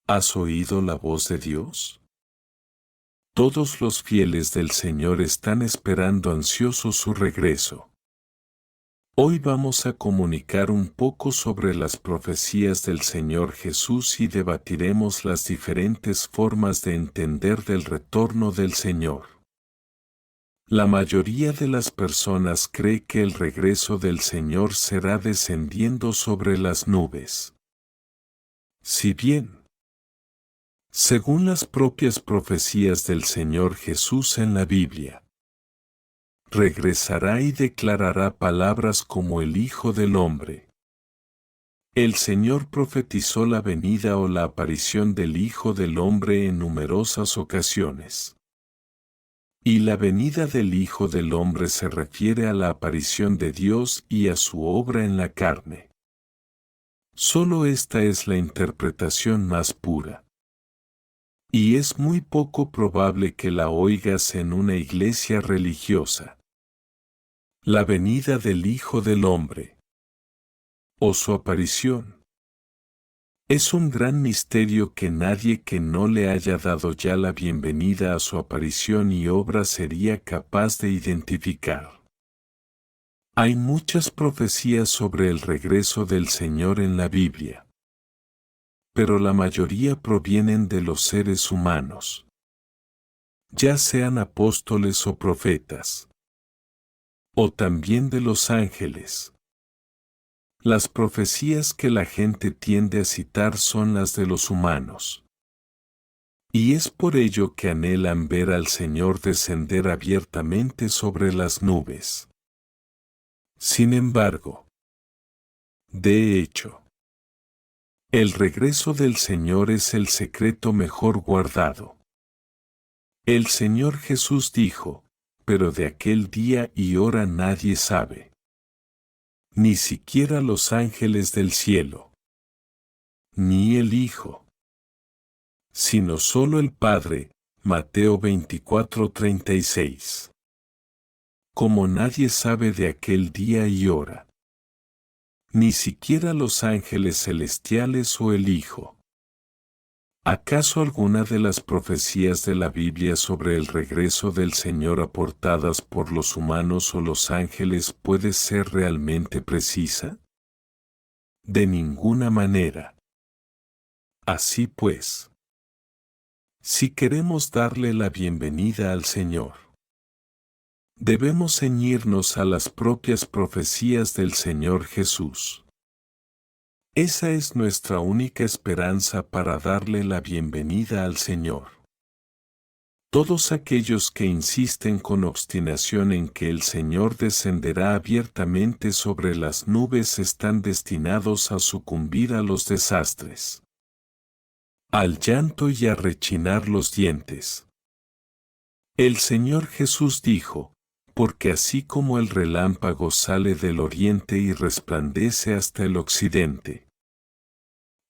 ¿Has oído la voz de Dios? Todos los fieles del Señor están esperando ansiosos su regreso. Hoy vamos a comunicar un poco sobre las profecías del Señor Jesús y debatiremos las diferentes formas de entender del retorno del Señor. La mayoría de las personas cree que el regreso del Señor será descendiendo sobre las nubes. Si bien, según las propias profecías del Señor Jesús en la Biblia, regresará y declarará palabras como el Hijo del Hombre. El Señor profetizó la venida o la aparición del Hijo del Hombre en numerosas ocasiones. Y la venida del Hijo del Hombre se refiere a la aparición de Dios y a su obra en la carne. Solo esta es la interpretación más pura. Y es muy poco probable que la oigas en una iglesia religiosa. La venida del Hijo del Hombre o su aparición es un gran misterio que nadie que no le haya dado ya la bienvenida a su aparición y obra sería capaz de identificar. Hay muchas profecías sobre el regreso del Señor en la Biblia, pero la mayoría provienen de los seres humanos, ya sean apóstoles o profetas, o también de los ángeles. Las profecías que la gente tiende a citar son las de los humanos. Y es por ello que anhelan ver al Señor descender abiertamente sobre las nubes. Sin embargo, de hecho, el regreso del Señor es el secreto mejor guardado. El Señor Jesús dijo, pero de aquel día y hora nadie sabe. Ni siquiera los ángeles del cielo, ni el Hijo, sino solo el Padre. Mateo 24:36. Como nadie sabe de aquel día y hora, ni siquiera los ángeles celestiales o el Hijo. ¿Acaso alguna de las profecías de la Biblia sobre el regreso del Señor aportadas por los humanos o los ángeles puede ser realmente precisa? De ninguna manera. Así pues, si queremos darle la bienvenida al Señor, debemos ceñirnos a las propias profecías del Señor Jesús. Esa es nuestra única esperanza para darle la bienvenida al Señor. Todos aquellos que insisten con obstinación en que el Señor descenderá abiertamente sobre las nubes están destinados a sucumbir a los desastres, al llanto y a rechinar los dientes. El Señor Jesús dijo, porque así como el relámpago sale del oriente y resplandece hasta el occidente,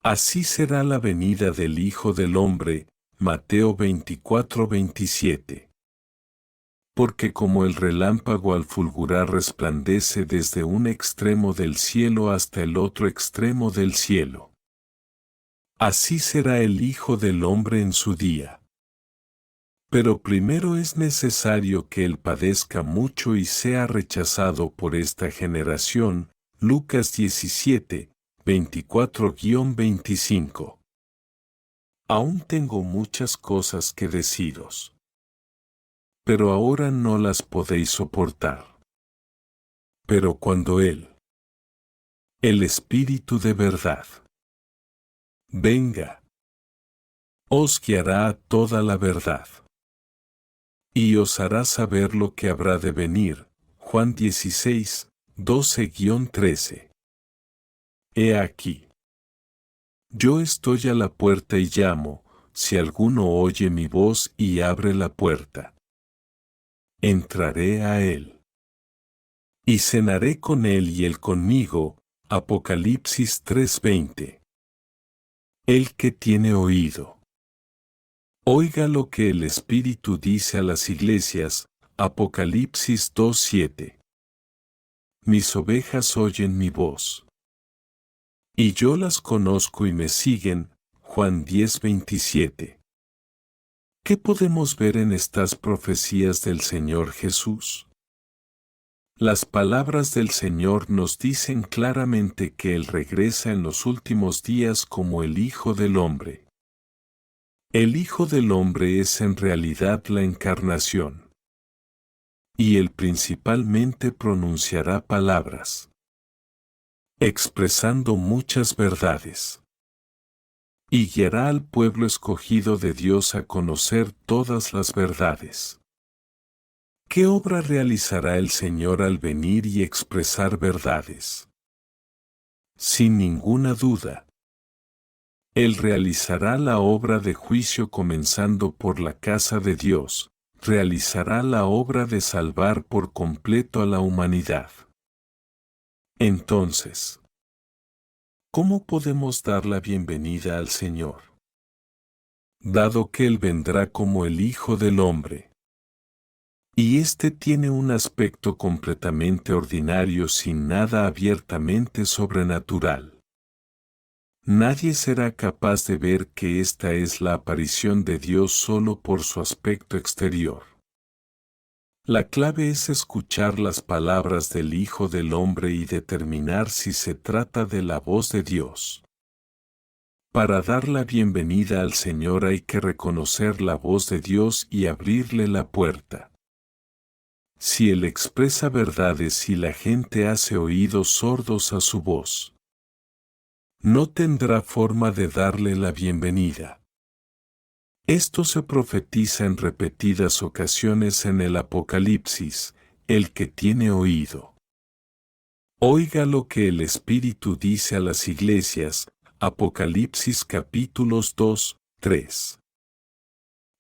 así será la venida del Hijo del Hombre. Mateo 24:27. Porque como el relámpago al fulgurar resplandece desde un extremo del cielo hasta el otro extremo del cielo, así será el Hijo del Hombre en su día. Pero primero es necesario que Él padezca mucho y sea rechazado por esta generación. Lucas 17, 24-25. Aún tengo muchas cosas que deciros, pero ahora no las podéis soportar. Pero cuando Él, el Espíritu de verdad, venga, os guiará a toda la verdad, y os hará saber lo que habrá de venir. Juan 16, 12-13. He aquí. Yo estoy a la puerta y llamo, si alguno oye mi voz y abre la puerta, entraré a él. Y cenaré con él y él conmigo. Apocalipsis 3:20. El que tiene oído, oiga lo que el Espíritu dice a las iglesias. Apocalipsis 2:7. Mis ovejas oyen mi voz, y yo las conozco y me siguen. Juan 10:27. ¿Qué podemos ver en estas profecías del Señor Jesús? Las palabras del Señor nos dicen claramente que Él regresa en los últimos días como el Hijo del Hombre. El Hijo del Hombre es en realidad la encarnación. Y Él principalmente pronunciará palabras, expresando muchas verdades. Y guiará al pueblo escogido de Dios a conocer todas las verdades. ¿Qué obra realizará el Señor al venir y expresar verdades? Sin ninguna duda, Él realizará la obra de juicio comenzando por la casa de Dios, realizará la obra de salvar por completo a la humanidad. Entonces, ¿cómo podemos dar la bienvenida al Señor? Dado que Él vendrá como el Hijo del Hombre. Y éste tiene un aspecto completamente ordinario sin nada abiertamente sobrenatural. Nadie será capaz de ver que esta es la aparición de Dios solo por su aspecto exterior. La clave es escuchar las palabras del Hijo del Hombre y determinar si se trata de la voz de Dios. Para dar la bienvenida al Señor hay que reconocer la voz de Dios y abrirle la puerta. Si Él expresa verdades y la gente hace oídos sordos a su voz, no tendrá forma de darle la bienvenida. Esto se profetiza en repetidas ocasiones en el Apocalipsis: el que tiene oído, oiga lo que el Espíritu dice a las iglesias. Apocalipsis capítulos 2, 3.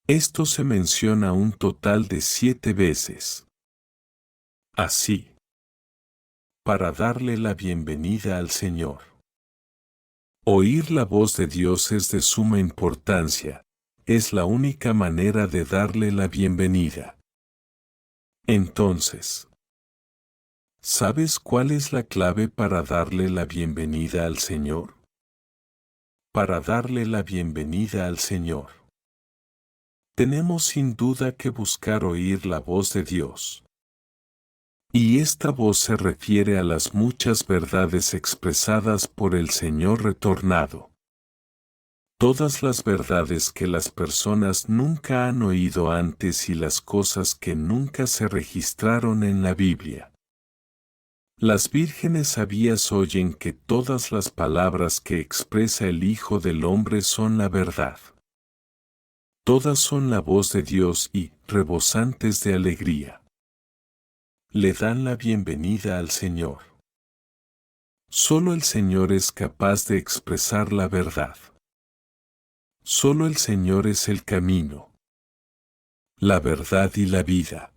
Esto se menciona un total de 7 veces. Así, para darle la bienvenida al Señor. Oír la voz de Dios es de suma importancia, es la única manera de darle la bienvenida. Entonces, ¿sabes cuál es la clave para darle la bienvenida al Señor? Para darle la bienvenida al Señor, tenemos sin duda que buscar oír la voz de Dios. Y esta voz se refiere a las muchas verdades expresadas por el Señor retornado. Todas las verdades que las personas nunca han oído antes y las cosas que nunca se registraron en la Biblia. Las vírgenes sabias oyen que todas las palabras que expresa el Hijo del Hombre son la verdad. Todas son la voz de Dios y, rebosantes de alegría, le dan la bienvenida al Señor. Solo el Señor es capaz de expresar la verdad. Solo el Señor es el camino, la verdad y la vida.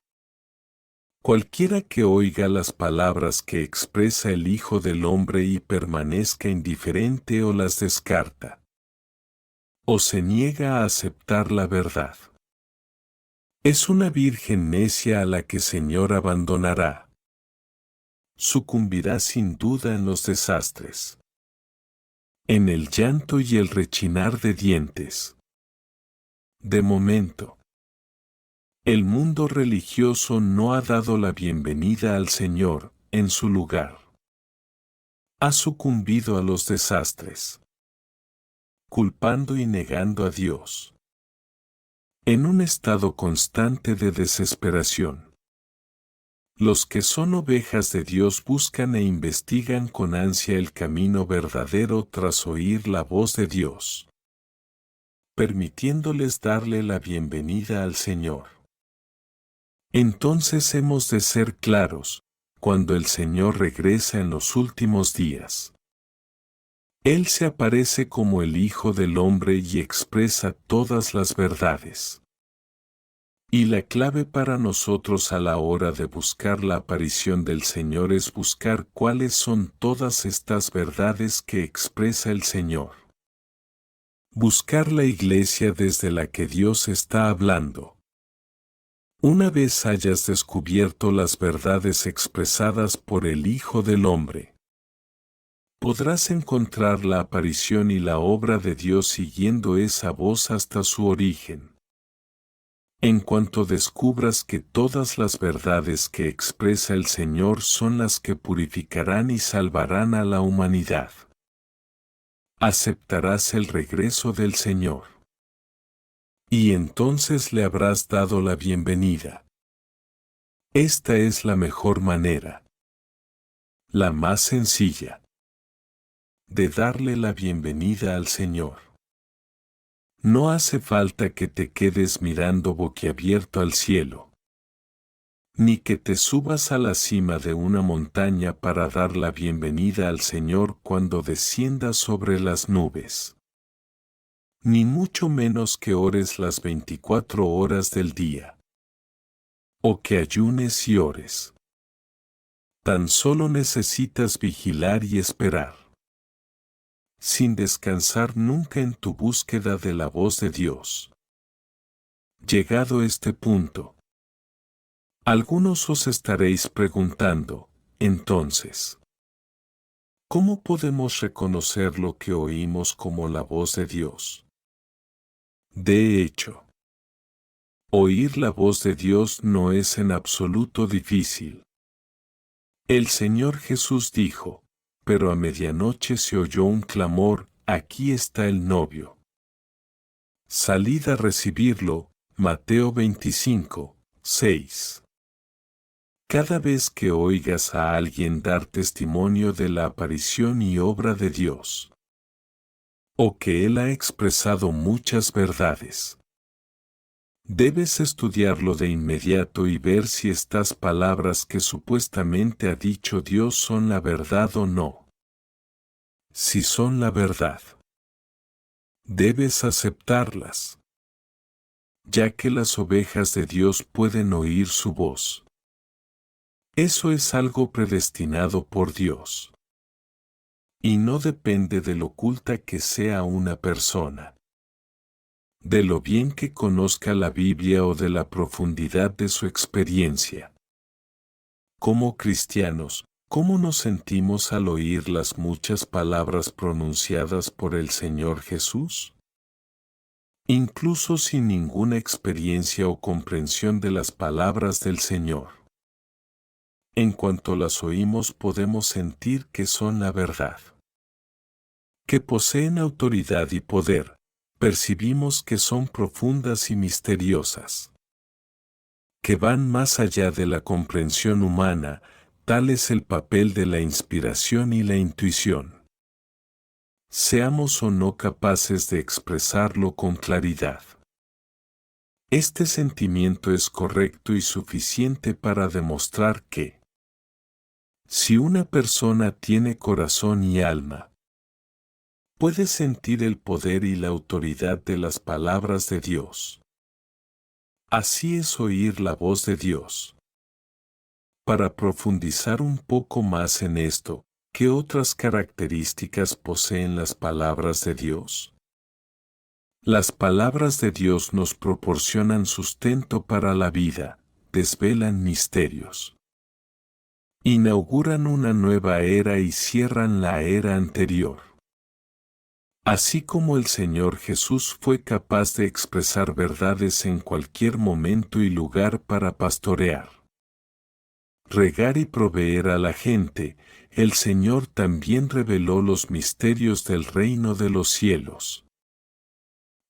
Cualquiera que oiga las palabras que expresa el Hijo del Hombre y permanezca indiferente o las descarta, o se niega a aceptar la verdad, es una virgen necia a la que el Señor abandonará. Sucumbirá sin duda en los desastres, en el llanto y el rechinar de dientes. De momento, el mundo religioso no ha dado la bienvenida al Señor en su lugar. Ha sucumbido a los desastres, culpando y negando a Dios, en un estado constante de desesperación. Los que son ovejas de Dios buscan e investigan con ansia el camino verdadero tras oír la voz de Dios, permitiéndoles darle la bienvenida al Señor. Entonces hemos de ser claros, cuando el Señor regresa en los últimos días. Él se aparece como el Hijo del Hombre y expresa todas las verdades. Y la clave para nosotros a la hora de buscar la aparición del Señor es buscar cuáles son todas estas verdades que expresa el Señor. Buscar la iglesia desde la que Dios está hablando. Una vez hayas descubierto las verdades expresadas por el Hijo del Hombre, Podrás encontrar la aparición y la obra de Dios siguiendo esa voz hasta su origen. En cuanto descubras que todas las verdades que expresa el Señor son las que purificarán y salvarán a la humanidad, aceptarás el regreso del Señor. Y entonces le habrás dado la bienvenida. Esta es la mejor manera, la más sencilla, de darle la bienvenida al Señor. No hace falta que te quedes mirando boquiabierto al cielo, ni que te subas a la cima de una montaña para dar la bienvenida al Señor cuando descienda sobre las nubes. Ni mucho menos que ores las 24 horas del día, o que ayunes y ores. Tan solo necesitas vigilar y esperar, sin descansar nunca en tu búsqueda de la voz de Dios. Llegado este punto, algunos os estaréis preguntando, entonces, ¿cómo podemos reconocer lo que oímos como la voz de Dios? De hecho, oír la voz de Dios no es en absoluto difícil. El Señor Jesús dijo, pero a medianoche se oyó un clamor, aquí está el novio. Salid a recibirlo, Mateo 25, 6. Cada vez que oigas a alguien dar testimonio de la aparición y obra de Dios, o que Él ha expresado muchas verdades, debes estudiarlo de inmediato y ver si estas palabras que supuestamente ha dicho Dios son la verdad o no. Si son la verdad, debes aceptarlas, ya que las ovejas de Dios pueden oír su voz. Eso es algo predestinado por Dios. Y no depende de lo oculta que sea una persona, de lo bien que conozca la Biblia o de la profundidad de su experiencia. Como cristianos, ¿cómo nos sentimos al oír las muchas palabras pronunciadas por el Señor Jesús? Incluso sin ninguna experiencia o comprensión de las palabras del Señor. En cuanto las oímos podemos sentir que son la verdad, que poseen autoridad y poder. Percibimos que son profundas y misteriosas, que van más allá de la comprensión humana. Tal es el papel de la inspiración y la intuición. Seamos o no capaces de expresarlo con claridad. Este sentimiento es correcto y suficiente para demostrar que, si una persona tiene corazón y alma, puede sentir el poder y la autoridad de las palabras de Dios. Así es oír la voz de Dios. Para profundizar un poco más en esto, ¿qué otras características poseen las palabras de Dios? Las palabras de Dios nos proporcionan sustento para la vida, desvelan misterios, inauguran una nueva era y cierran la era anterior. Así como el Señor Jesús fue capaz de expresar verdades en cualquier momento y lugar para pastorear, regar y proveer a la gente, el Señor también reveló los misterios del reino de los cielos.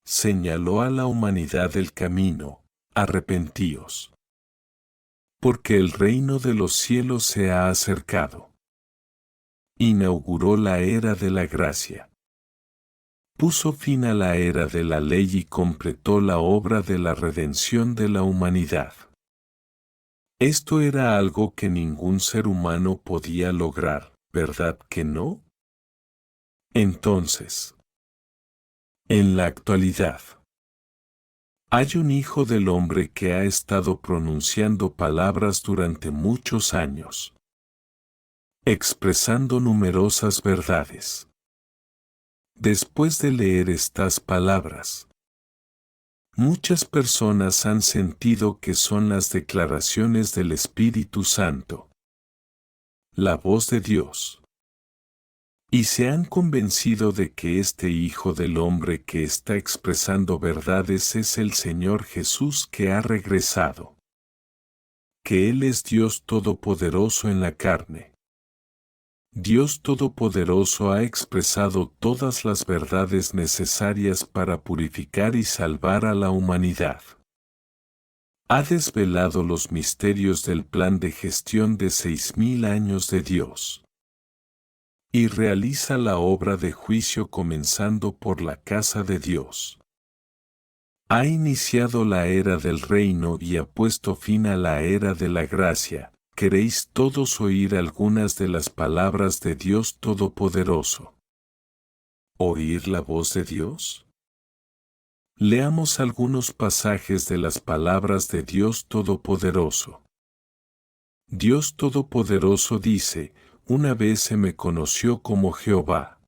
Señaló a la humanidad el camino, arrepentíos, porque el reino de los cielos se ha acercado. Inauguró la era de la gracia. Puso fin a la era de la ley y completó la obra de la redención de la humanidad. Esto era algo que ningún ser humano podía lograr, ¿verdad que no? Entonces, en la actualidad, hay un hijo del hombre que ha estado pronunciando palabras durante muchos años, expresando numerosas verdades. Después de leer estas palabras, muchas personas han sentido que son las declaraciones del Espíritu Santo, la voz de Dios. Y se han convencido de que este Hijo del Hombre que está expresando verdades es el Señor Jesús que ha regresado. Que Él es Dios Todopoderoso en la carne. Dios Todopoderoso ha expresado todas las verdades necesarias para purificar y salvar a la humanidad. Ha desvelado los misterios del plan de gestión de 6000 años de Dios. Y realiza la obra de juicio comenzando por la casa de Dios. Ha iniciado la era del reino y ha puesto fin a la era de la gracia. ¿Queréis todos oír algunas de las palabras de Dios Todopoderoso? ¿Oír la voz de Dios? Leamos algunos pasajes de las palabras de Dios Todopoderoso. Dios Todopoderoso dice: una vez se me conoció como Jehová.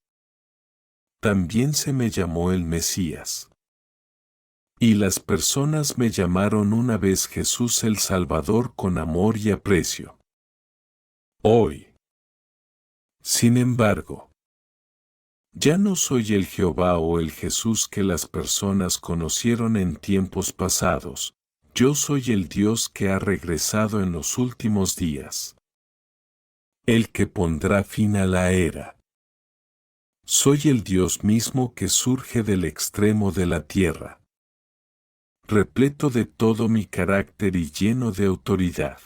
También se me llamó el Mesías. Y las personas me llamaron una vez Jesús el Salvador con amor y aprecio. Hoy, sin embargo, ya no soy el Jehová o el Jesús que las personas conocieron en tiempos pasados, yo soy el Dios que ha regresado en los últimos días. El que pondrá fin a la era. Soy el Dios mismo que surge del extremo de la tierra, repleto de todo mi carácter y lleno de autoridad,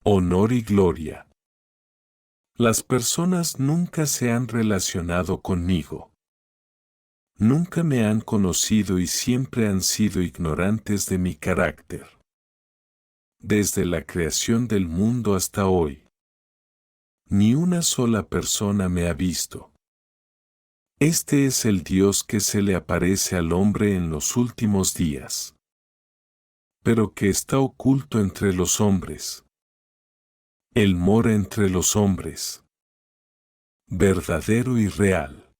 honor y gloria. Las personas nunca se han relacionado conmigo. Nunca me han conocido y siempre han sido ignorantes de mi carácter. Desde la creación del mundo hasta hoy, ni una sola persona me ha visto. Este es el Dios que se le aparece al hombre en los últimos días, pero que está oculto entre los hombres. Él mora entre los hombres, verdadero y real,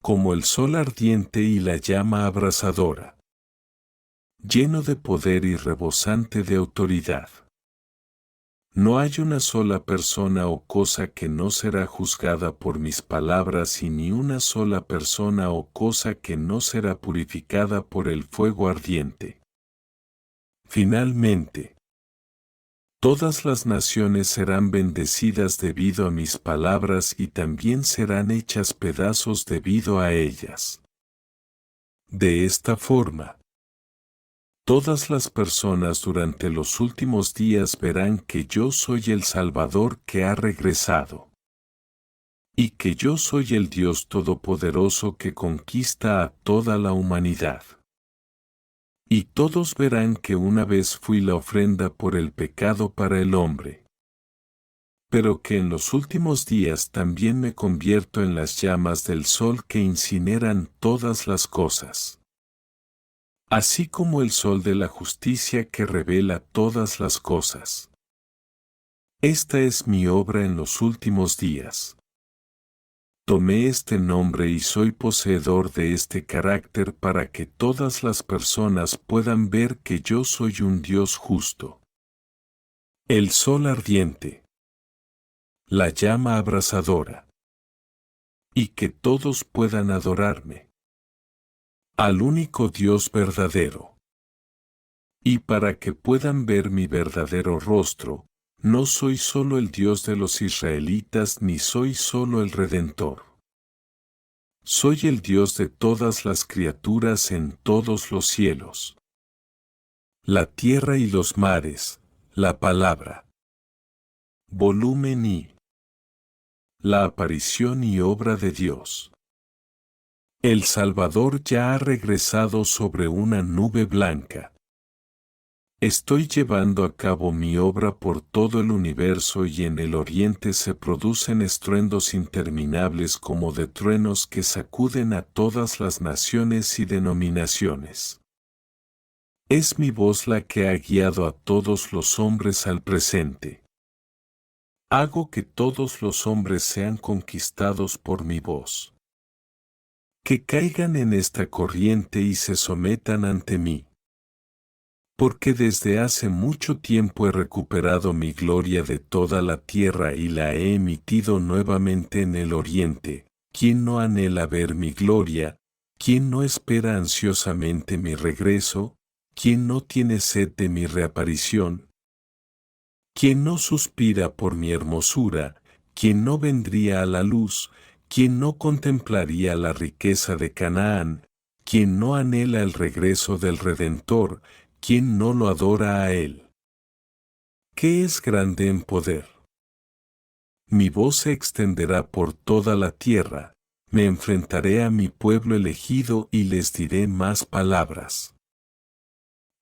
como el sol ardiente y la llama abrasadora, lleno de poder y rebosante de autoridad. No hay una sola persona o cosa que no será juzgada por mis palabras y ni una sola persona o cosa que no será purificada por el fuego ardiente. Finalmente, todas las naciones serán bendecidas debido a mis palabras y también serán hechas pedazos debido a ellas. De esta forma, todas las personas durante los últimos días verán que yo soy el Salvador que ha regresado. Y que yo soy el Dios Todopoderoso que conquista a toda la humanidad. Y todos verán que una vez fui la ofrenda por el pecado para el hombre. Pero que en los últimos días también me convierto en las llamas del sol que incineran todas las cosas. Así como el sol de la justicia que revela todas las cosas. Esta es mi obra en los últimos días. Tomé este nombre y soy poseedor de este carácter para que todas las personas puedan ver que yo soy un Dios justo. El sol ardiente. La llama abrasadora. Y que todos puedan adorarme. Al único Dios verdadero. Y para que puedan ver mi verdadero rostro, no soy solo el Dios de los israelitas ni soy solo el Redentor. Soy el Dios de todas las criaturas en todos los cielos. La tierra y los mares, la palabra. Volumen I. La aparición y obra de Dios. El Salvador ya ha regresado sobre una nube blanca. Estoy llevando a cabo mi obra por todo el universo y en el oriente se producen estruendos interminables como de truenos que sacuden a todas las naciones y denominaciones. Es mi voz la que ha guiado a todos los hombres al presente. Hago que todos los hombres sean conquistados por mi voz. Que caigan en esta corriente y se sometan ante mí. Porque desde hace mucho tiempo he recuperado mi gloria de toda la tierra y la he emitido nuevamente en el oriente. ¿Quién no anhela ver mi gloria? ¿Quién no espera ansiosamente mi regreso? ¿Quién no tiene sed de mi reaparición? ¿Quién no suspira por mi hermosura? ¿Quién no vendría a la luz? ¿Quién no contemplaría la riqueza de Canaán? ¿Quién no anhela el regreso del Redentor? ¿Quién no lo adora a él? ¿Qué es grande en poder? Mi voz se extenderá por toda la tierra, me enfrentaré a mi pueblo elegido y les diré más palabras.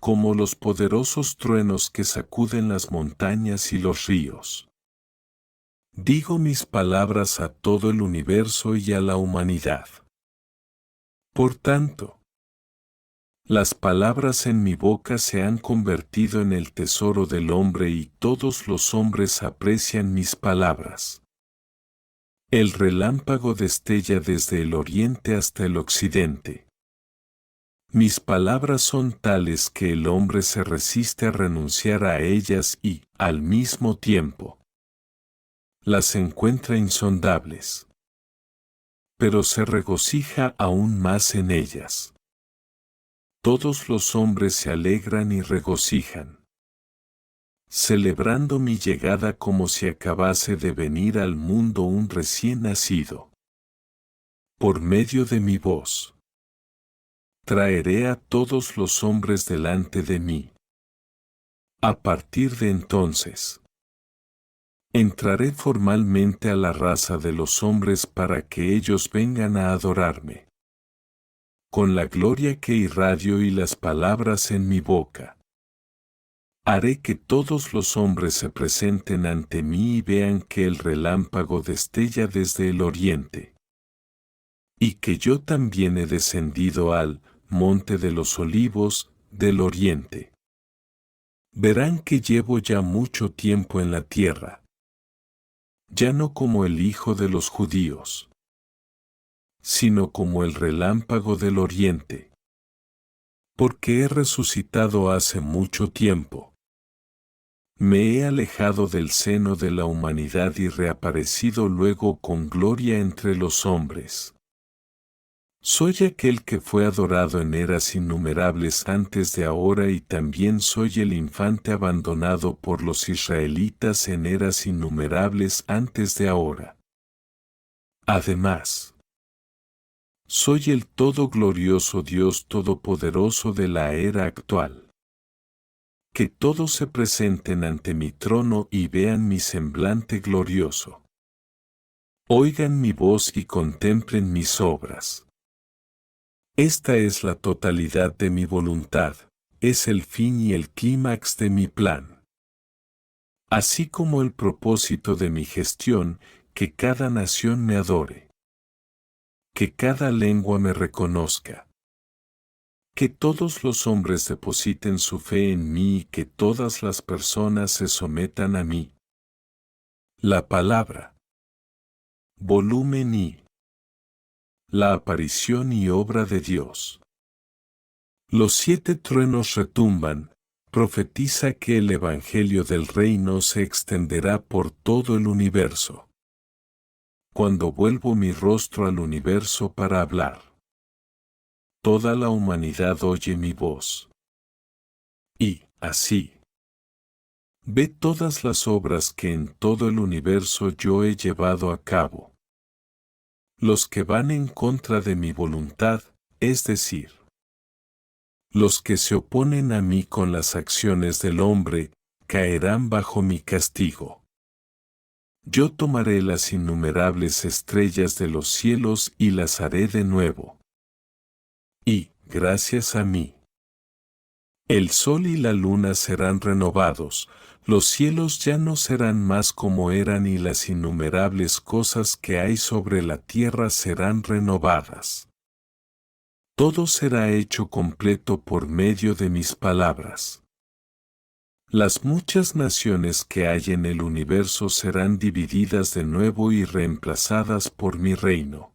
Como los poderosos truenos que sacuden las montañas y los ríos. Digo mis palabras a todo el universo y a la humanidad. Por tanto, las palabras en mi boca se han convertido en el tesoro del hombre y todos los hombres aprecian mis palabras. El relámpago destella desde el oriente hasta el occidente. Mis palabras son tales que el hombre se resiste a renunciar a ellas y, al mismo tiempo, las encuentra insondables. Pero se regocija aún más en ellas. Todos los hombres se alegran y regocijan, celebrando mi llegada como si acabase de venir al mundo un recién nacido. Por medio de mi voz, traeré a todos los hombres delante de mí. A partir de entonces, entraré formalmente a la raza de los hombres para que ellos vengan a adorarme. Con la gloria que irradio y las palabras en mi boca. Haré que todos los hombres se presenten ante mí y vean que el relámpago destella desde el oriente. Y que yo también he descendido al monte de los olivos del oriente. Verán que llevo ya mucho tiempo en la tierra. Ya no como el hijo de los judíos, sino como el relámpago del oriente. Porque he resucitado hace mucho tiempo. Me he alejado del seno de la humanidad y reaparecido luego con gloria entre los hombres. Soy aquel que fue adorado en eras innumerables antes de ahora y también soy el infante abandonado por los israelitas en eras innumerables antes de ahora. Además, soy el todo glorioso Dios todopoderoso de la era actual. Que todos se presenten ante mi trono y vean mi semblante glorioso. Oigan mi voz y contemplen mis obras. Esta es la totalidad de mi voluntad, es el fin y el clímax de mi plan. Así como el propósito de mi gestión, que cada nación me adore. Que cada lengua me reconozca. Que todos los hombres depositen su fe en mí y que todas las personas se sometan a mí. La palabra. Volumen I. La aparición y obra de Dios. Los 7 truenos retumban, profetiza que el evangelio del reino se extenderá por todo el universo. Cuando vuelvo mi rostro al universo para hablar, toda la humanidad oye mi voz. Y, así, ve todas las obras que en todo el universo yo he llevado a cabo. Los que van en contra de mi voluntad, es decir, los que se oponen a mí con las acciones del hombre, caerán bajo mi castigo. Yo tomaré las innumerables estrellas de los cielos y las haré de nuevo. Y, gracias a mí, el sol y la luna serán renovados, los cielos ya no serán más como eran y las innumerables cosas que hay sobre la tierra serán renovadas. Todo será hecho completo por medio de mis palabras. Las muchas naciones que hay en el universo serán divididas de nuevo y reemplazadas por mi reino.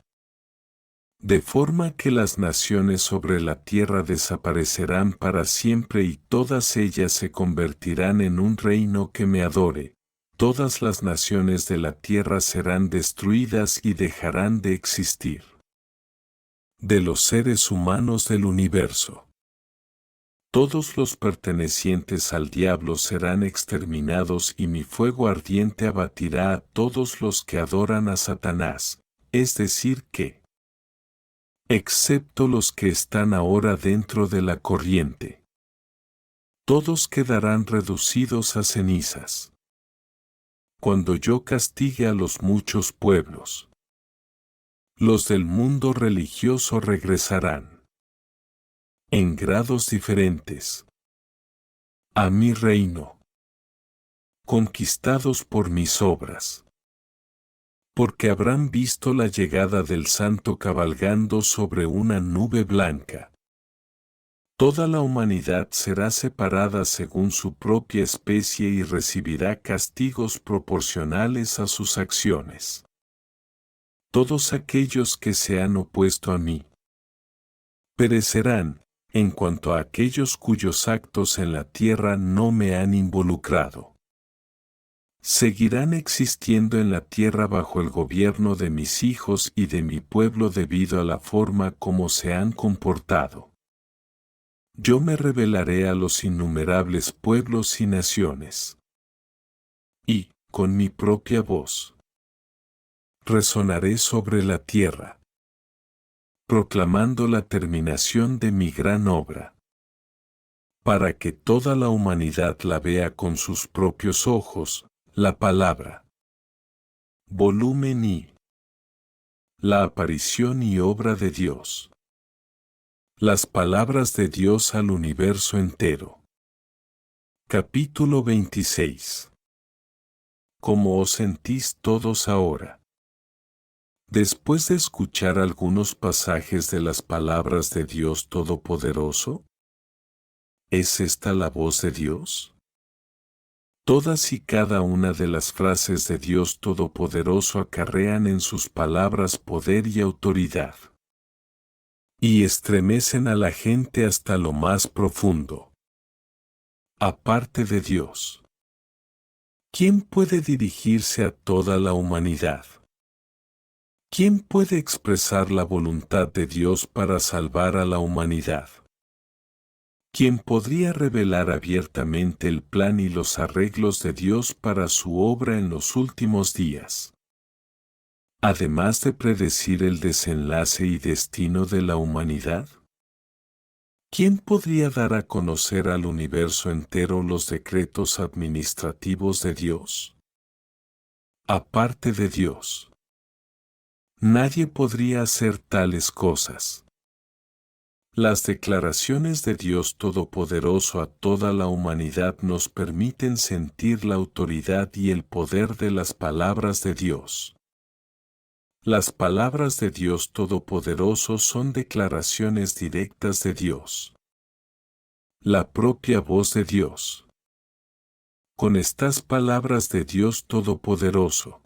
De forma que las naciones sobre la tierra desaparecerán para siempre y todas ellas se convertirán en un reino que me adore. Todas las naciones de la tierra serán destruidas y dejarán de existir. De los seres humanos del universo, todos los pertenecientes al diablo serán exterminados y mi fuego ardiente abatirá a todos los que adoran a Satanás, es decir que, excepto los que están ahora dentro de la corriente, todos quedarán reducidos a cenizas. Cuando yo castigue a los muchos pueblos, los del mundo religioso regresarán, en grados diferentes, a mi reino, conquistados por mis obras. Porque habrán visto la llegada del Santo cabalgando sobre una nube blanca. Toda la humanidad será separada según su propia especie y recibirá castigos proporcionales a sus acciones. Todos aquellos que se han opuesto a mí perecerán, en cuanto a aquellos cuyos actos en la tierra no me han involucrado. Seguirán existiendo en la tierra bajo el gobierno de mis hijos y de mi pueblo debido a la forma como se han comportado. Yo me revelaré a los innumerables pueblos y naciones. Y, con mi propia voz, resonaré sobre la tierra, proclamando la terminación de mi gran obra, para que toda la humanidad la vea con sus propios ojos. La palabra. Volumen I. La aparición y obra de Dios. Las palabras de Dios al universo entero. Capítulo 26. ¿Cómo os sentís todos ahora? Después de escuchar algunos pasajes de las palabras de Dios Todopoderoso, ¿es esta la voz de Dios? Todas y cada una de las frases de Dios Todopoderoso acarrean en sus palabras poder y autoridad, y estremecen a la gente hasta lo más profundo. Aparte de Dios, ¿quién puede dirigirse a toda la humanidad? ¿Quién puede expresar la voluntad de Dios para salvar a la humanidad? ¿Quién podría revelar abiertamente el plan y los arreglos de Dios para su obra en los últimos días? Además de predecir el desenlace y destino de la humanidad. ¿Quién podría dar a conocer al universo entero los decretos administrativos de Dios? Aparte de Dios, nadie podría hacer tales cosas. Las declaraciones de Dios Todopoderoso a toda la humanidad nos permiten sentir la autoridad y el poder de las palabras de Dios. Las palabras de Dios Todopoderoso son declaraciones directas de Dios. La propia voz de Dios. Con estas palabras de Dios Todopoderoso,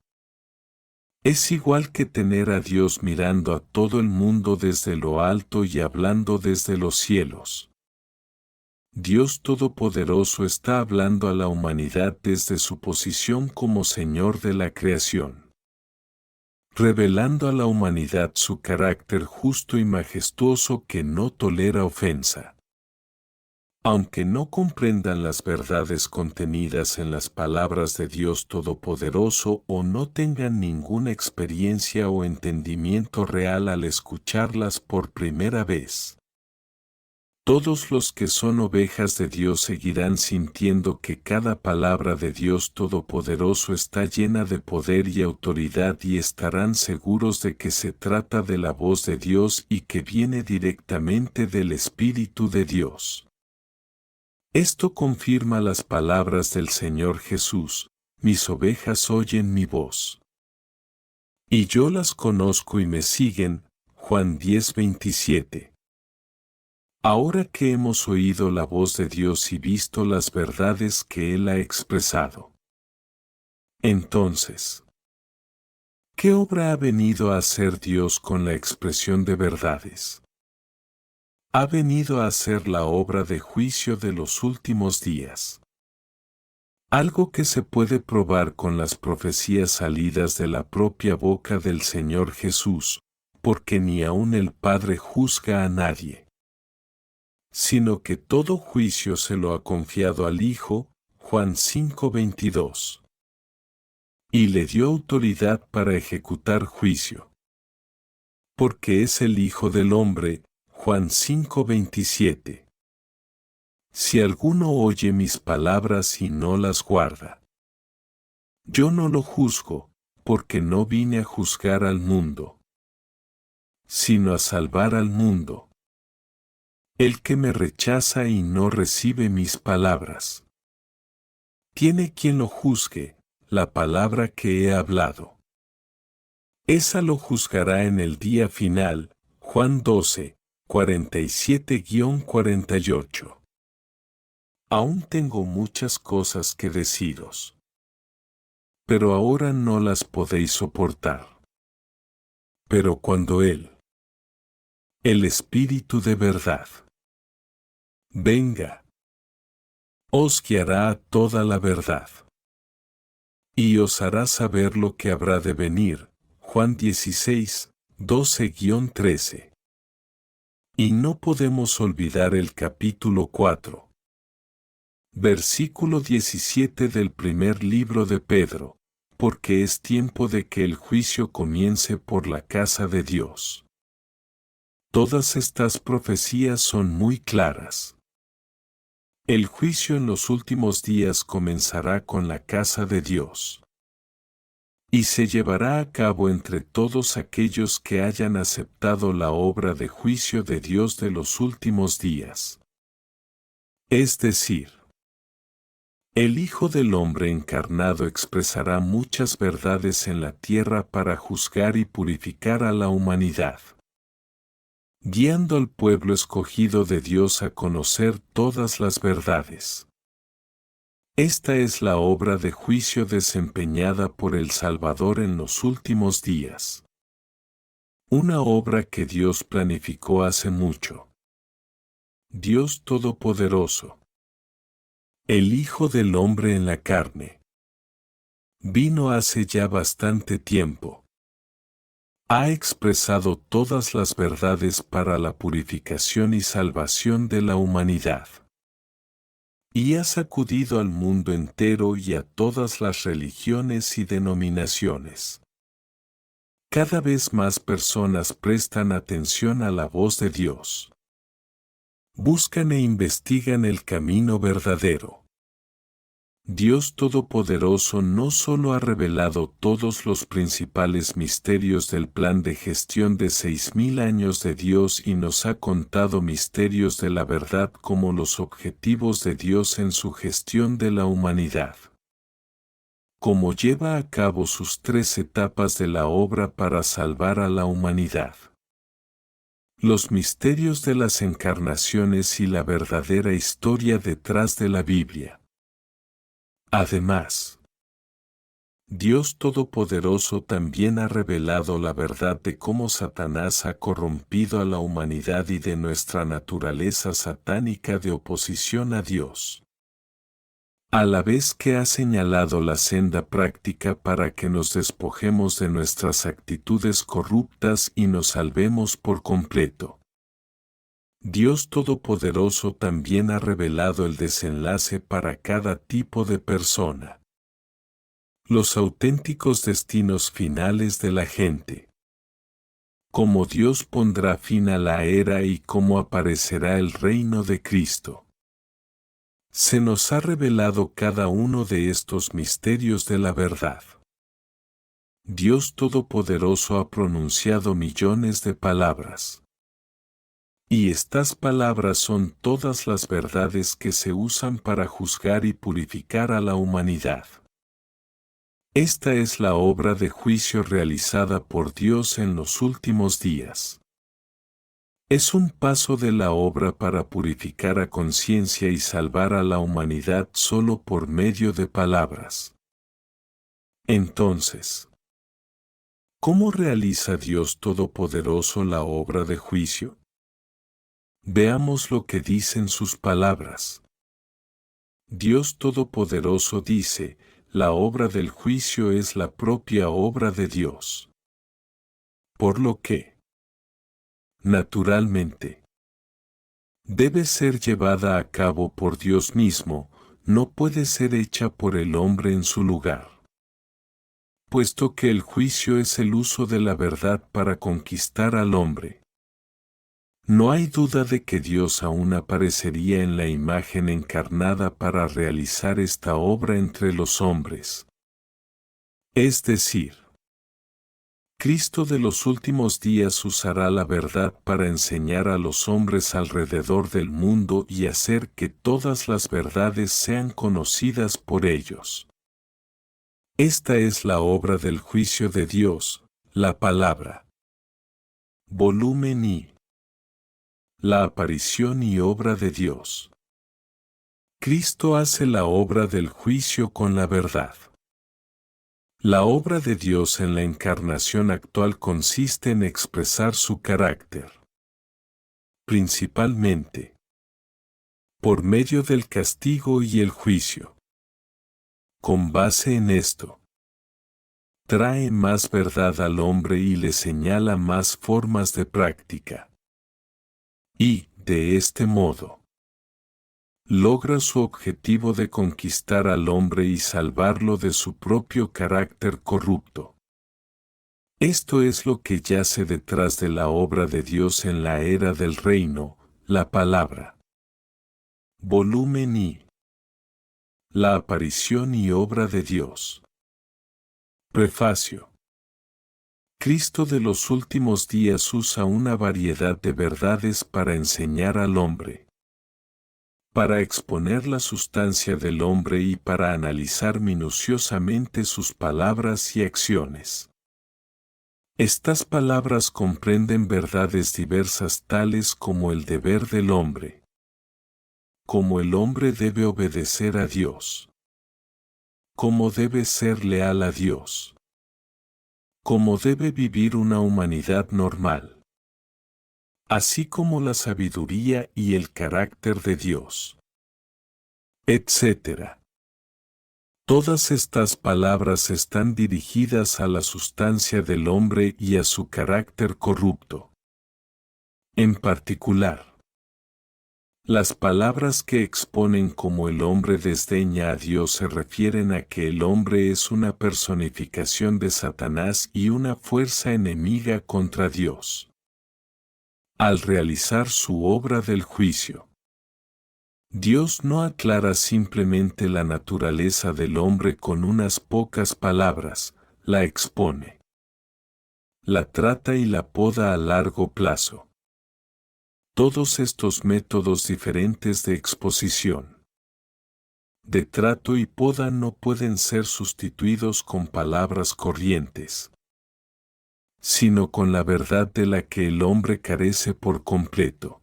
es igual que tener a Dios mirando a todo el mundo desde lo alto y hablando desde los cielos. Dios Todopoderoso está hablando a la humanidad desde su posición como Señor de la creación, revelando a la humanidad su carácter justo y majestuoso que no tolera ofensa. Aunque no comprendan las verdades contenidas en las palabras de Dios Todopoderoso o no tengan ninguna experiencia o entendimiento real al escucharlas por primera vez, todos los que son ovejas de Dios seguirán sintiendo que cada palabra de Dios Todopoderoso está llena de poder y autoridad y estarán seguros de que se trata de la voz de Dios y que viene directamente del Espíritu de Dios. Esto confirma las palabras del Señor Jesús: mis ovejas oyen mi voz. Y yo las conozco y me siguen. Juan 10:27. Ahora que hemos oído la voz de Dios y visto las verdades que Él ha expresado, entonces, ¿Qué obra ha venido a hacer Dios con la expresión de verdades? Ha venido a hacer la obra de juicio de los últimos días. Algo que se puede probar con las profecías salidas de la propia boca del Señor Jesús, porque ni aun el Padre juzga a nadie, sino que todo juicio se lo ha confiado al Hijo, Juan 5:22. Y le dio autoridad para ejecutar juicio. Porque es el Hijo del Hombre, Juan 5:27. Si alguno oye mis palabras y no las guarda, yo no lo juzgo, porque no vine a juzgar al mundo, sino a salvar al mundo. El que me rechaza y no recibe mis palabras, tiene quien lo juzgue, la palabra que he hablado. Esa lo juzgará en el día final, Juan 12, 47-48. Aún tengo muchas cosas que deciros, pero ahora no las podéis soportar. Pero cuando el Espíritu de verdad, venga, os guiará a toda la verdad, y os hará saber lo que habrá de venir. Juan 16, 12-13. Y no podemos olvidar el capítulo 4. Versículo 17 del primer libro de Pedro, porque es tiempo de que el juicio comience por la casa de Dios. Todas estas profecías son muy claras. El juicio en los últimos días comenzará con la casa de Dios. Y se llevará a cabo entre todos aquellos que hayan aceptado la obra de juicio de Dios de los últimos días. Es decir, el Hijo del Hombre encarnado expresará muchas verdades en la tierra para juzgar y purificar a la humanidad, guiando al pueblo escogido de Dios a conocer todas las verdades. Esta es la obra de juicio desempeñada por el Salvador en los últimos días. Una obra que Dios planificó hace mucho. Dios Todopoderoso, el Hijo del Hombre en la carne, vino hace ya bastante tiempo. Ha expresado todas las verdades para la purificación y salvación de la humanidad. Y ha sacudido al mundo entero y a todas las religiones y denominaciones. Cada vez más personas prestan atención a la voz de Dios. Buscan e investigan el camino verdadero. Dios Todopoderoso no solo ha revelado todos los principales misterios del plan de gestión de 6.000 años de Dios y nos ha contado misterios de la verdad como los objetivos de Dios en su gestión de la humanidad. Como lleva a cabo sus 3 etapas de la obra para salvar a la humanidad. Los misterios de las encarnaciones y la verdadera historia detrás de la Biblia. Además, Dios Todopoderoso también ha revelado la verdad de cómo Satanás ha corrompido a la humanidad y de nuestra naturaleza satánica de oposición a Dios. A la vez que ha señalado la senda práctica para que nos despojemos de nuestras actitudes corruptas y nos salvemos por completo. Dios Todopoderoso también ha revelado el desenlace para cada tipo de persona. Los auténticos destinos finales de la gente. Cómo Dios pondrá fin a la era y cómo aparecerá el reino de Cristo. Se nos ha revelado cada uno de estos misterios de la verdad. Dios Todopoderoso ha pronunciado millones de palabras. Y estas palabras son todas las verdades que se usan para juzgar y purificar a la humanidad. Esta es la obra de juicio realizada por Dios en los últimos días. Es un paso de la obra para purificar a conciencia y salvar a la humanidad solo por medio de palabras. Entonces, ¿Cómo realiza Dios Todopoderoso la obra de juicio? Veamos lo que dicen sus palabras. Dios Todopoderoso dice, la obra del juicio es la propia obra de Dios. Por lo que, naturalmente, debe ser llevada a cabo por Dios mismo, no puede ser hecha por el hombre en su lugar. Puesto que el juicio es el uso de la verdad para conquistar al hombre. No hay duda de que Dios aún aparecería en la imagen encarnada para realizar esta obra entre los hombres. Es decir, Cristo de los últimos días usará la verdad para enseñar a los hombres alrededor del mundo y hacer que todas las verdades sean conocidas por ellos. Esta es la obra del juicio de Dios, la palabra. Volumen I. La aparición y obra de Dios. Cristo hace la obra del juicio con la verdad. La obra de Dios en la encarnación actual consiste en expresar su carácter. Principalmente, por medio del castigo y el juicio. Con base en esto, trae más verdad al hombre y le señala más formas de práctica. Y, de este modo, logra su objetivo de conquistar al hombre y salvarlo de su propio carácter corrupto. Esto es lo que yace detrás de la obra de Dios en la era del reino, la palabra. Volumen I. La aparición y obra de Dios. Prefacio. Cristo de los últimos días usa una variedad de verdades para enseñar al hombre, para exponer la sustancia del hombre y para analizar minuciosamente sus palabras y acciones. Estas palabras comprenden verdades diversas tales como el deber del hombre, cómo el hombre debe obedecer a Dios, cómo debe ser leal a Dios, cómo debe vivir una humanidad normal, así como la sabiduría y el carácter de Dios, etc. Todas estas palabras están dirigidas a la sustancia del hombre y a su carácter corrupto. En particular, las palabras que exponen cómo el hombre desdeña a Dios se refieren a que el hombre es una personificación de Satanás y una fuerza enemiga contra Dios. Al realizar su obra del juicio, Dios no aclara simplemente la naturaleza del hombre con unas pocas palabras, la expone, la trata y la poda a largo plazo. Todos estos métodos diferentes de exposición, de trato y poda no pueden ser sustituidos con palabras corrientes, sino con la verdad de la que el hombre carece por completo.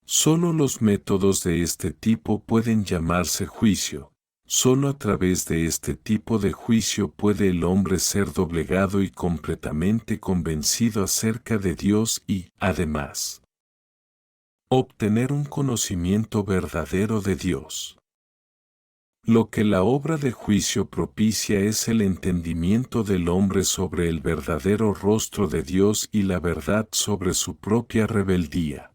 Solo los métodos de este tipo pueden llamarse juicio, solo a través de este tipo de juicio puede el hombre ser doblegado y completamente convencido acerca de Dios y, además, obtener un conocimiento verdadero de Dios. Lo que la obra de juicio propicia es el entendimiento del hombre sobre el verdadero rostro de Dios y la verdad sobre su propia rebeldía.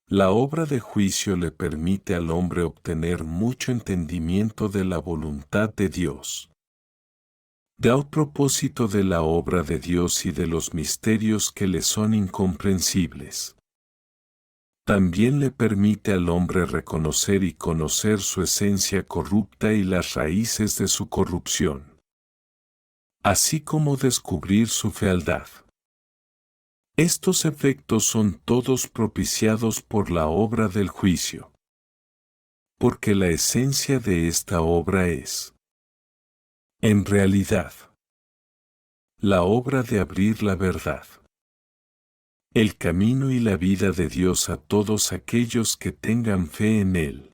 La obra de juicio le permite al hombre obtener mucho entendimiento de la voluntad de Dios. Da propósito de la obra de Dios y de los misterios que le son incomprensibles. También le permite al hombre reconocer y conocer su esencia corrupta y las raíces de su corrupción, así como descubrir su fealdad. Estos efectos son todos propiciados por la obra del juicio, porque la esencia de esta obra es, en realidad, la obra de abrir la verdad, el camino y la vida de Dios a todos aquellos que tengan fe en Él.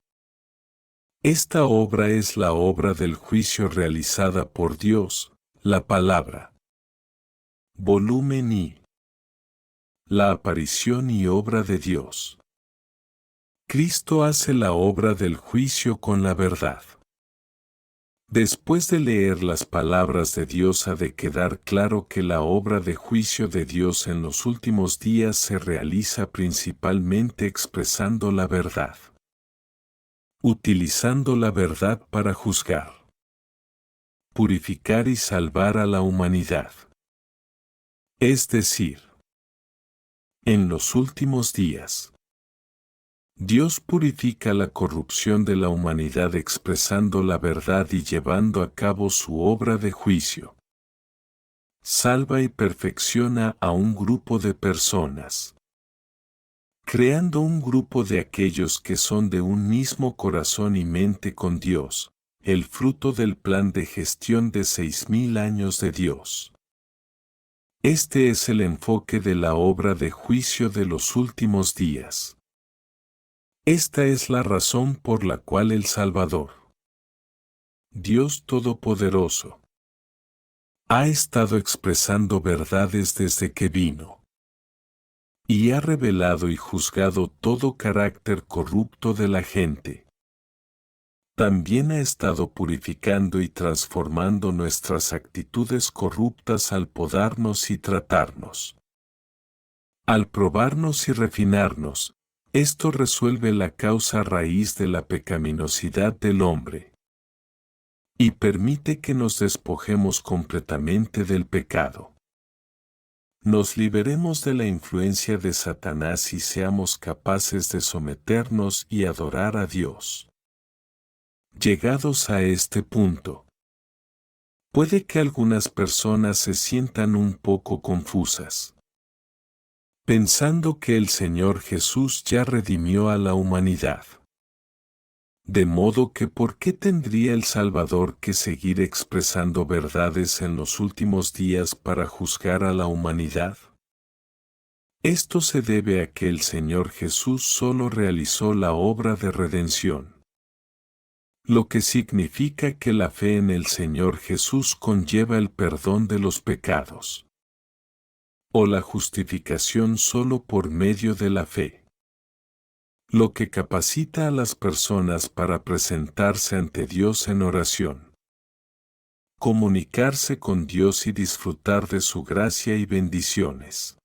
Esta obra es la obra del juicio realizada por Dios, la palabra. Volumen I. La aparición y obra de Dios. Cristo hace la obra del juicio con la verdad. Después de leer las palabras de Dios ha de quedar claro que la obra de juicio de Dios en los últimos días se realiza principalmente expresando la verdad. Utilizando la verdad para juzgar, purificar y salvar a la humanidad. Es decir, en los últimos días, Dios purifica la corrupción de la humanidad expresando la verdad y llevando a cabo su obra de juicio. Salva y perfecciona a un grupo de personas, creando un grupo de aquellos que son de un mismo corazón y mente con Dios, el fruto del plan de gestión de 6000 años de Dios. Este es el enfoque de la obra de juicio de los últimos días. Esta es la razón por la cual el Salvador, Dios Todopoderoso, ha estado expresando verdades desde que vino, y ha revelado y juzgado todo carácter corrupto de la gente. También ha estado purificando y transformando nuestras actitudes corruptas al podarnos y tratarnos. Al probarnos y refinarnos, esto resuelve la causa raíz de la pecaminosidad del hombre y permite que nos despojemos completamente del pecado. Nos liberemos de la influencia de Satanás y seamos capaces de someternos y adorar a Dios. Llegados a este punto, puede que algunas personas se sientan un poco confusas, pensando que el Señor Jesús ya redimió a la humanidad. De modo que ¿por qué tendría el Salvador que seguir expresando verdades en los últimos días para juzgar a la humanidad? Esto se debe a que el Señor Jesús solo realizó la obra de redención, lo que significa que la fe en el Señor Jesús conlleva el perdón de los pecados, o la justificación solo por medio de la fe, lo que capacita a las personas para presentarse ante Dios en oración, comunicarse con Dios y disfrutar de su gracia y bendiciones.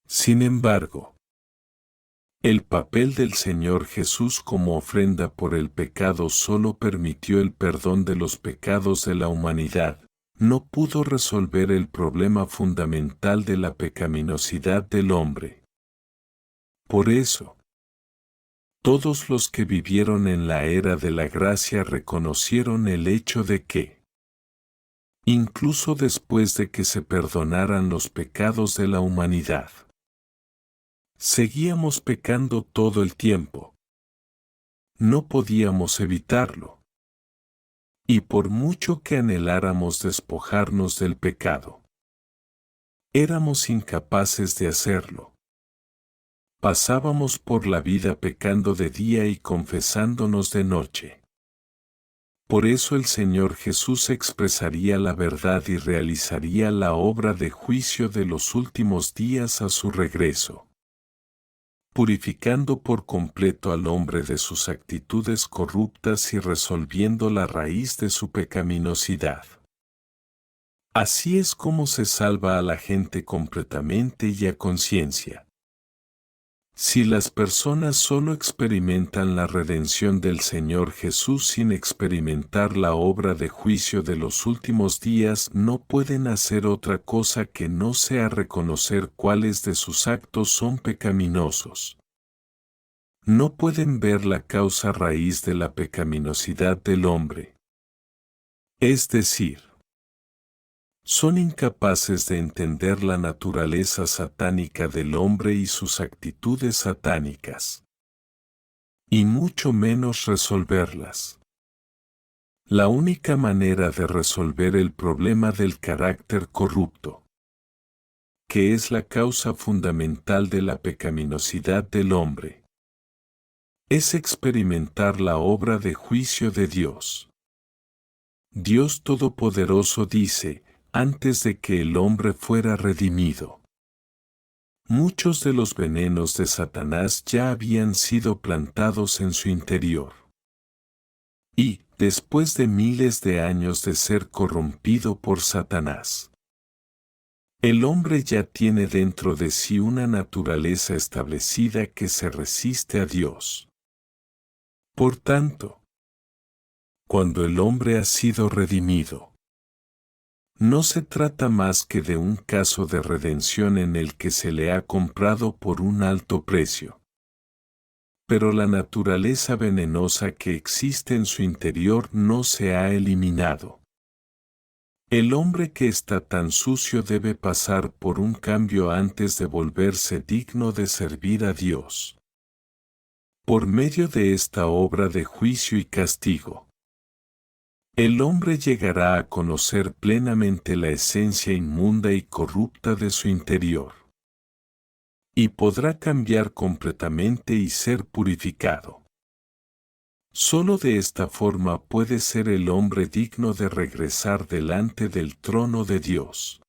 Sin embargo, el papel del Señor Jesús como ofrenda por el pecado solo permitió el perdón de los pecados de la humanidad, no pudo resolver el problema fundamental de la pecaminosidad del hombre. Por eso, todos los que vivieron en la era de la gracia reconocieron el hecho de que, incluso después de que se perdonaran los pecados de la humanidad, seguíamos pecando todo el tiempo. No podíamos evitarlo. Y por mucho que anheláramos despojarnos del pecado, éramos incapaces de hacerlo. Pasábamos por la vida pecando de día y confesándonos de noche. Por eso el Señor Jesús expresaría la verdad y realizaría la obra de juicio de los últimos días a su regreso, purificando por completo al hombre de sus actitudes corruptas y resolviendo la raíz de su pecaminosidad. Así es como se salva a la gente completamente y a conciencia. Si las personas solo experimentan la redención del Señor Jesús sin experimentar la obra de juicio de los últimos días, no pueden hacer otra cosa que no sea reconocer cuáles de sus actos son pecaminosos. No pueden ver la causa raíz de la pecaminosidad del hombre. Es decir, son incapaces de entender la naturaleza satánica del hombre y sus actitudes satánicas, y mucho menos resolverlas. La única manera de resolver el problema del carácter corrupto, que es la causa fundamental de la pecaminosidad del hombre, es experimentar la obra de juicio de Dios. Dios Todopoderoso dice: antes de que el hombre fuera redimido. Muchos de los venenos de Satanás ya habían sido plantados en su interior. Y, después de miles de años de ser corrompido por Satanás, el hombre ya tiene dentro de sí una naturaleza establecida que se resiste a Dios. Por tanto, cuando el hombre ha sido redimido, no se trata más que de un caso de redención en el que se le ha comprado por un alto precio. Pero la naturaleza venenosa que existe en su interior no se ha eliminado. El hombre que está tan sucio debe pasar por un cambio antes de volverse digno de servir a Dios. Por medio de esta obra de juicio y castigo, el hombre llegará a conocer plenamente la esencia inmunda y corrupta de su interior. Y podrá cambiar completamente y ser purificado. Solo de esta forma puede ser el hombre digno de regresar delante del trono de Dios.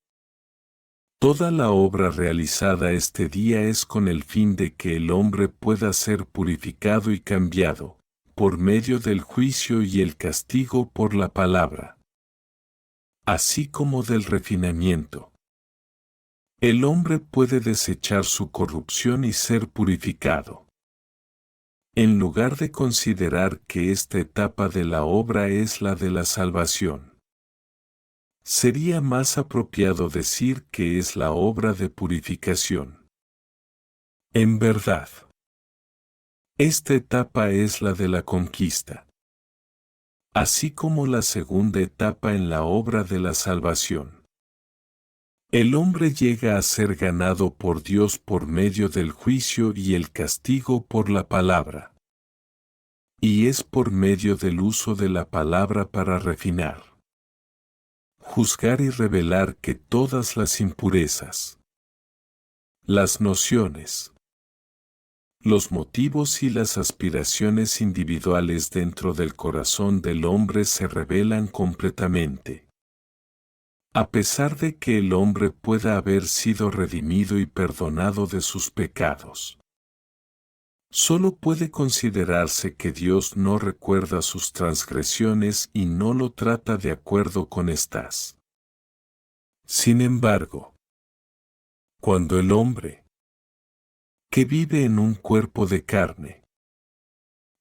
Toda la obra realizada este día es con el fin de que el hombre pueda ser purificado y cambiado, por medio del juicio y el castigo por la palabra, así como del refinamiento. El hombre puede desechar su corrupción y ser purificado. En lugar de considerar que esta etapa de la obra es la de la salvación, sería más apropiado decir que es la obra de purificación. En verdad, esta etapa es la de la conquista, así como la segunda etapa en la obra de la salvación. El hombre llega a ser ganado por Dios por medio del juicio y el castigo por la palabra. Y es por medio del uso de la palabra para refinar, juzgar y revelar que todas las impurezas, las nociones, los motivos y las aspiraciones individuales dentro del corazón del hombre se revelan completamente. A pesar de que el hombre pueda haber sido redimido y perdonado de sus pecados, solo puede considerarse que Dios no recuerda sus transgresiones y no lo trata de acuerdo con estas. Sin embargo, cuando el hombre, que vive en un cuerpo de carne,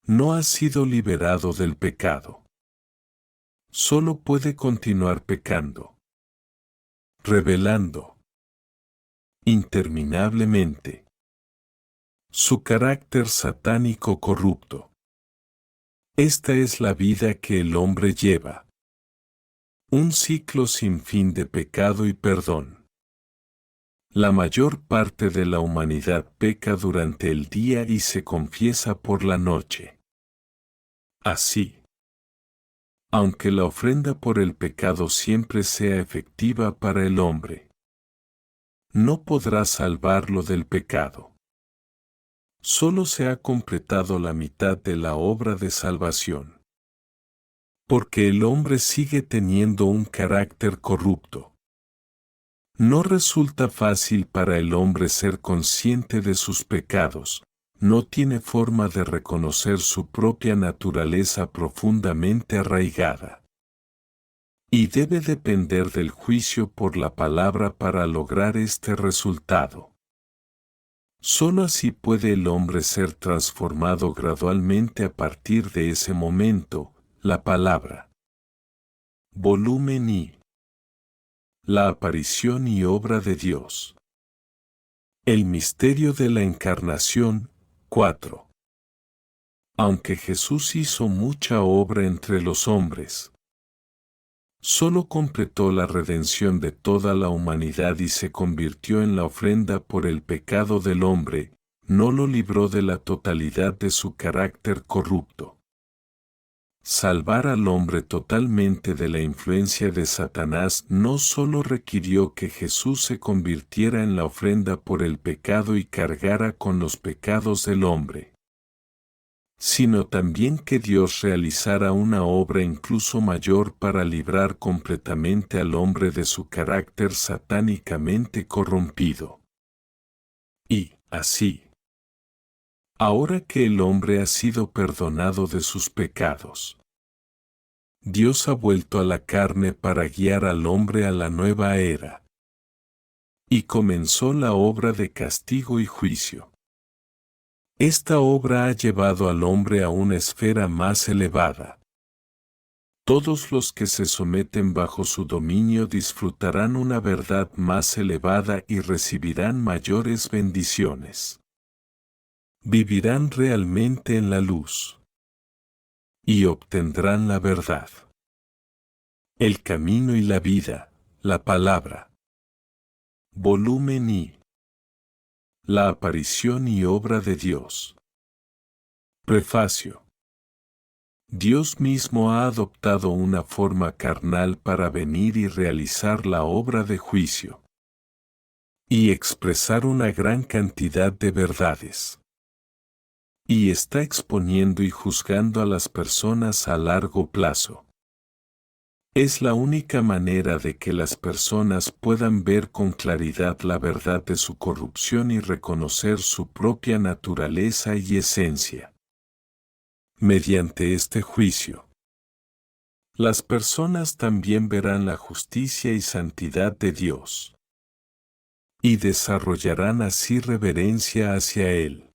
no ha sido liberado del pecado, solo puede continuar pecando, revelando interminablemente su carácter satánico corrupto. Esta es la vida que el hombre lleva. Un ciclo sin fin de pecado y perdón. La mayor parte de la humanidad peca durante el día y se confiesa por la noche. Así, aunque la ofrenda por el pecado siempre sea efectiva para el hombre, no podrá salvarlo del pecado. Solo se ha completado la mitad de la obra de salvación. Porque el hombre sigue teniendo un carácter corrupto. No resulta fácil para el hombre ser consciente de sus pecados, no tiene forma de reconocer su propia naturaleza profundamente arraigada. Y debe depender del juicio por la palabra para lograr este resultado. Solo así puede el hombre ser transformado gradualmente a partir de ese momento. La palabra. Volumen I. La aparición y obra de Dios. El misterio de la encarnación. 4. Aunque Jesús hizo mucha obra entre los hombres, solo completó la redención de toda la humanidad y se convirtió en la ofrenda por el pecado del hombre, no lo libró de la totalidad de su carácter corrupto. Salvar al hombre totalmente de la influencia de Satanás no solo requirió que Jesús se convirtiera en la ofrenda por el pecado y cargara con los pecados del hombre, sino también que Dios realizara una obra incluso mayor para librar completamente al hombre de su carácter satánicamente corrompido. Y, así, ahora que el hombre ha sido perdonado de sus pecados, Dios ha vuelto a la carne para guiar al hombre a la nueva era. Y comenzó la obra de castigo y juicio. Esta obra ha llevado al hombre a una esfera más elevada. Todos los que se someten bajo su dominio disfrutarán una verdad más elevada y recibirán mayores bendiciones. Vivirán realmente en la luz. Y obtendrán la verdad. El camino y la vida, la palabra. Volumen I. La aparición y obra de Dios. Prefacio. Dios mismo ha adoptado una forma carnal para venir y realizar la obra de juicio. Y expresar una gran cantidad de verdades. Y está exponiendo y juzgando a las personas a largo plazo. Es la única manera de que las personas puedan ver con claridad la verdad de su corrupción y reconocer su propia naturaleza y esencia. Mediante este juicio, las personas también verán la justicia y santidad de Dios. Y desarrollarán así reverencia hacia Él.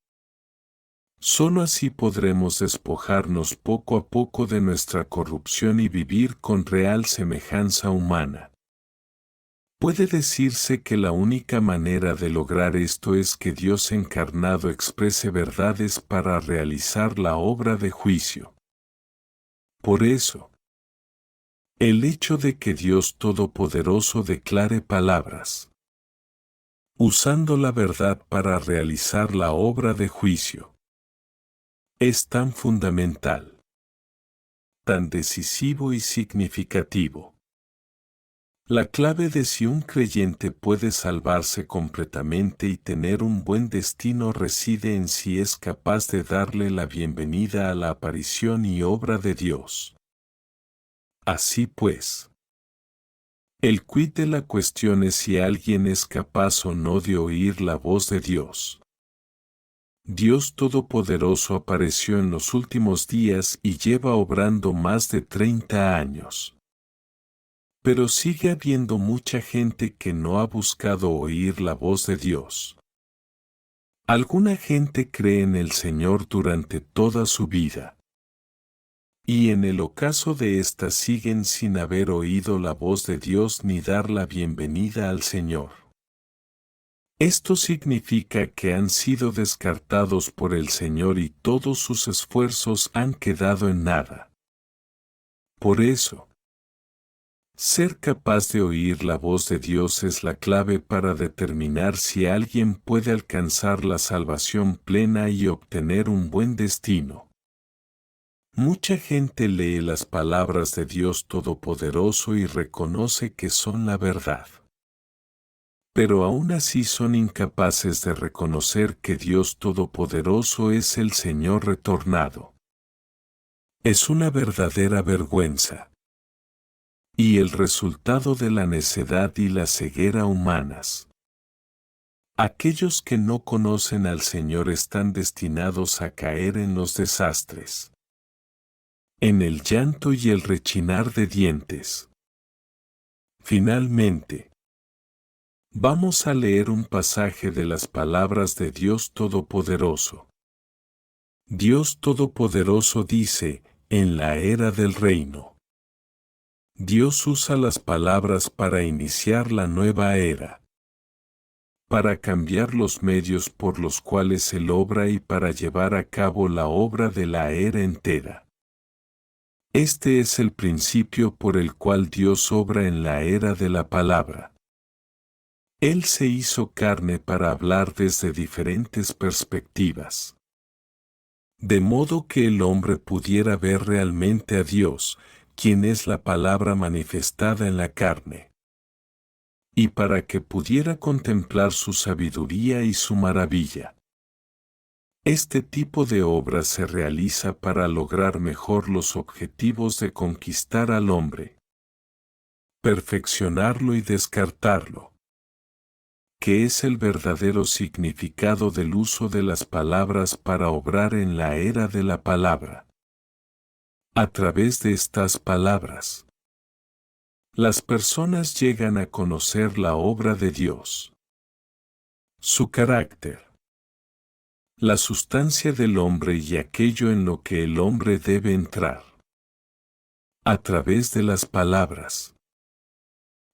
Solo así podremos despojarnos poco a poco de nuestra corrupción y vivir con real semejanza humana. Puede decirse que la única manera de lograr esto es que Dios encarnado exprese verdades para realizar la obra de juicio. Por eso, el hecho de que Dios Todopoderoso declare palabras, usando la verdad para realizar la obra de juicio, es tan fundamental, tan decisivo y significativo. La clave de si un creyente puede salvarse completamente y tener un buen destino reside en si es capaz de darle la bienvenida a la aparición y obra de Dios. Así pues, el quid de la cuestión es si alguien es capaz o no de oír la voz de Dios. Dios Todopoderoso apareció en los últimos días y lleva obrando más de 30 años. Pero sigue habiendo mucha gente que no ha buscado oír la voz de Dios. Alguna gente cree en el Señor durante toda su vida. Y en el ocaso de éstas siguen sin haber oído la voz de Dios ni dar la bienvenida al Señor. Esto significa que han sido descartados por el Señor y todos sus esfuerzos han quedado en nada. Por eso, ser capaz de oír la voz de Dios es la clave para determinar si alguien puede alcanzar la salvación plena y obtener un buen destino. Mucha gente lee las palabras de Dios Todopoderoso y reconoce que son la verdad. Pero aún así son incapaces de reconocer que Dios Todopoderoso es el Señor retornado. Es una verdadera vergüenza. Y el resultado de la necedad y la ceguera humanas. Aquellos que no conocen al Señor están destinados a caer en los desastres, en el llanto y el rechinar de dientes. Finalmente, vamos a leer un pasaje de las palabras de Dios Todopoderoso. Dios Todopoderoso dice, en la era del reino. Dios usa las palabras para iniciar la nueva era, para cambiar los medios por los cuales Él obra y para llevar a cabo la obra de la era entera. Este es el principio por el cual Dios obra en la era de la palabra. Él se hizo carne para hablar desde diferentes perspectivas, de modo que el hombre pudiera ver realmente a Dios, quien es la palabra manifestada en la carne, y para que pudiera contemplar su sabiduría y su maravilla. Este tipo de obra se realiza para lograr mejor los objetivos de conquistar al hombre, perfeccionarlo y descartarlo, que es el verdadero significado del uso de las palabras para obrar en la era de la palabra. A través de estas palabras, las personas llegan a conocer la obra de Dios, su carácter, la sustancia del hombre y aquello en lo que el hombre debe entrar. A través de las palabras,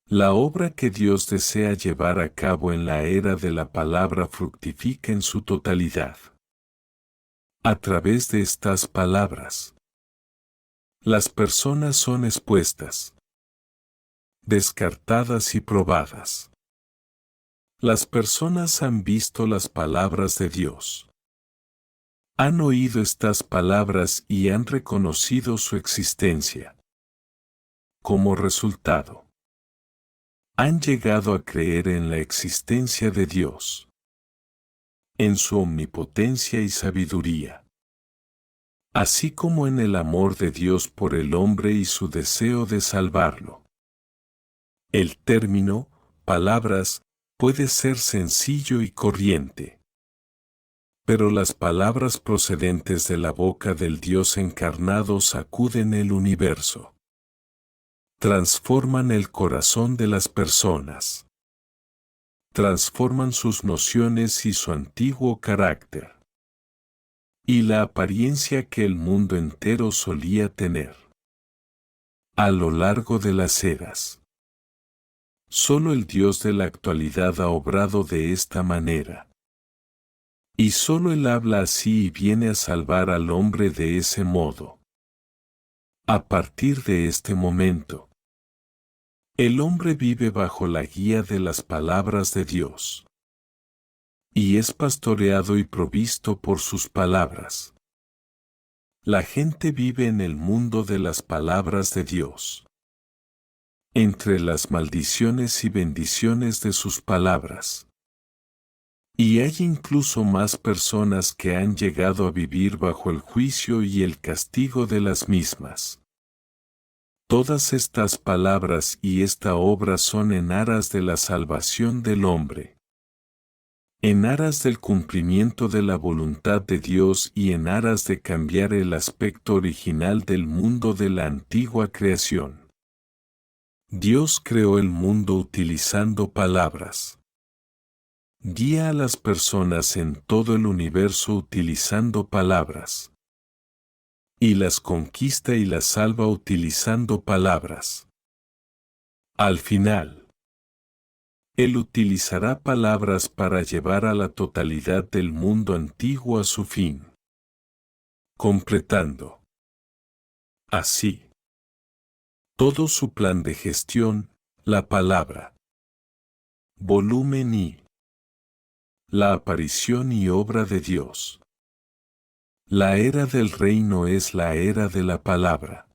la obra que Dios desea llevar a cabo en la era de la palabra fructifica en su totalidad. A través de estas palabras, las personas son expuestas, descartadas y probadas. Las personas han visto las palabras de Dios. Han oído estas palabras y han reconocido su existencia. Como resultado, han llegado a creer en la existencia de Dios, en su omnipotencia y sabiduría, así como en el amor de Dios por el hombre y su deseo de salvarlo. El término, palabras, puede ser sencillo y corriente. Pero las palabras procedentes de la boca del Dios encarnado sacuden el universo. Transforman el corazón de las personas. Transforman sus nociones y su antiguo carácter. Y la apariencia que el mundo entero solía tener. A lo largo de las eras. Solo el Dios de la actualidad ha obrado de esta manera. Y solo Él habla así y viene a salvar al hombre de ese modo. A partir de este momento, el hombre vive bajo la guía de las palabras de Dios. Y es pastoreado y provisto por sus palabras. La gente vive en el mundo de las palabras de Dios. Entre las maldiciones y bendiciones de sus palabras. Y hay incluso más personas que han llegado a vivir bajo el juicio y el castigo de las mismas. Todas estas palabras y esta obra son en aras de la salvación del hombre. En aras del cumplimiento de la voluntad de Dios y en aras de cambiar el aspecto original del mundo de la antigua creación. Dios creó el mundo utilizando palabras. Guía a las personas en todo el universo utilizando palabras. Y las conquista y las salva utilizando palabras. Al final, Él utilizará palabras para llevar a la totalidad del mundo antiguo a su fin. Completando así todo su plan de gestión, la palabra. Volumen I. La aparición y obra de Dios. La era del reino es la era de la palabra.